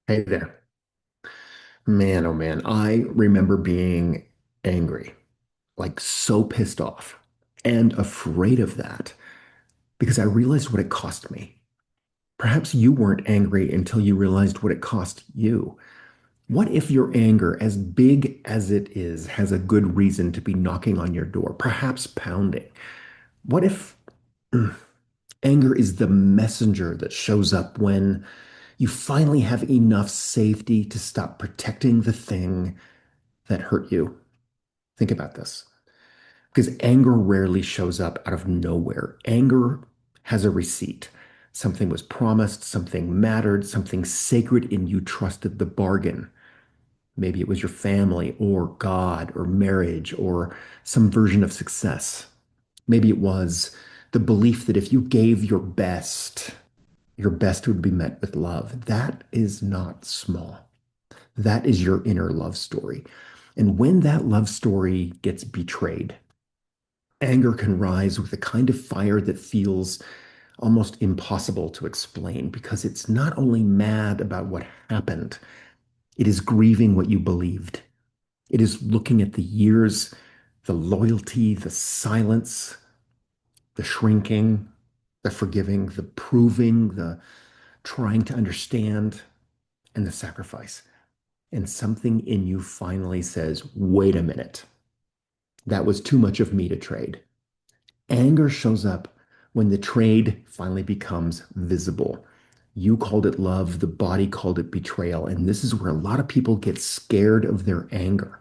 Hey there. Man, oh man, I remember being angry, like so pissed off and afraid of that because I realized what it cost me. Perhaps you weren't angry until you realized what it cost you. What if your anger, as big as it is, has a good reason to be knocking on your door, perhaps pounding? What if anger is the messenger that shows up when you finally have enough safety to stop protecting the thing that hurt you? Think about this. Because anger rarely shows up out of nowhere. Anger has a receipt. Something was promised, something mattered, something sacred in you trusted the bargain. Maybe it was your family or God or marriage or some version of success. Maybe it was the belief that if you gave your best would be met with love. That is not small. That is your inner love story. And when that love story gets betrayed, anger can rise with a kind of fire that feels almost impossible to explain because it's not only mad about what happened, it is grieving what you believed. It is looking at the years, the loyalty, the silence, the shrinking, the forgiving, the proving, the trying to understand, and the sacrifice. And something in you finally says, wait a minute, that was too much of me to trade. Anger shows up when the trade finally becomes visible. You called it love, the body called it betrayal. And this is where a lot of people get scared of their anger,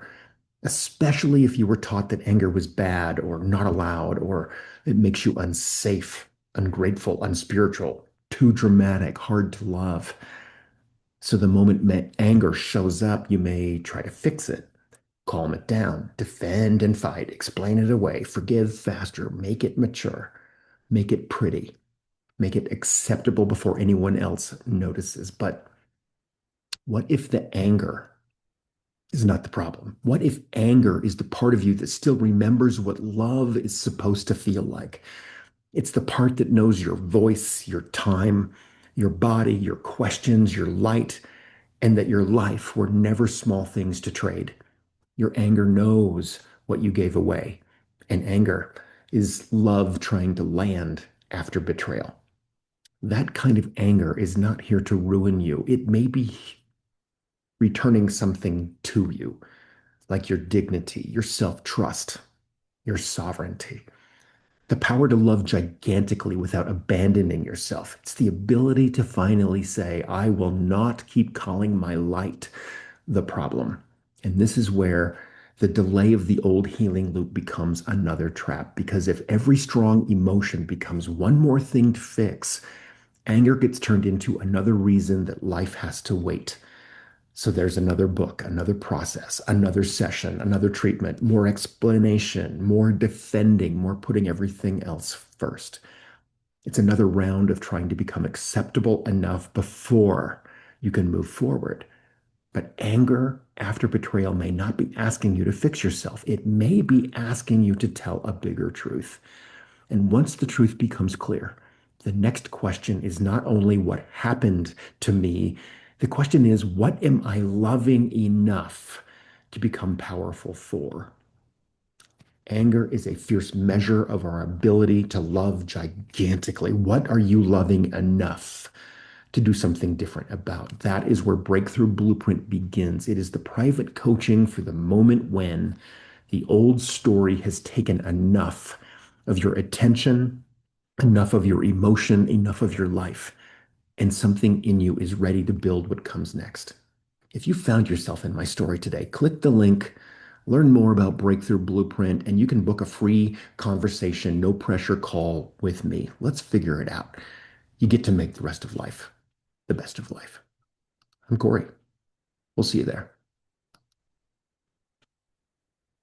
especially if you were taught that anger was bad or not allowed, or it makes you unsafe, ungrateful, unspiritual, too dramatic, hard to love. So the moment anger shows up, you may try to fix it, calm it down, defend and fight, explain it away, forgive faster, make it mature, make it pretty, make it acceptable before anyone else notices. But what if the anger is not the problem? What if anger is the part of you that still remembers what love is supposed to feel like? It's the part that knows your voice, your time, your body, your questions, your light, and that your life were never small things to trade. Your anger knows what you gave away. And anger is love trying to land after betrayal. That kind of anger is not here to ruin you. It may be returning something to you, like your dignity, your self trust, your sovereignty. The power to love gigantically without abandoning yourself. It's the ability to finally say, I will not keep calling my light the problem. And this is where the delay of the old healing loop becomes another trap. Because if every strong emotion becomes one more thing to fix, anger gets turned into another reason that life has to wait. So there's another book, another process, another session, another treatment, more explanation, more defending, more putting everything else first. It's another round of trying to become acceptable enough before you can move forward. But anger after betrayal may not be asking you to fix yourself. It may be asking you to tell a bigger truth. And once the truth becomes clear, the next question is not only what happened to me, the question is, what am I loving enough to become powerful for? Anger is a fierce measure of our ability to love gigantically. What are you loving enough to do something different about? That is where Breakthrough Blueprint begins. It is the private coaching for the moment when the old story has taken enough of your attention, enough of your emotion, enough of your life, and something in you is ready to build what comes next. If you found yourself in my story today, click the link, learn more about Breakthrough Blueprint, and you can book a free conversation, no pressure call with me. Let's figure it out. You get to make the rest of life the best of life. I'm Corey. We'll see you there.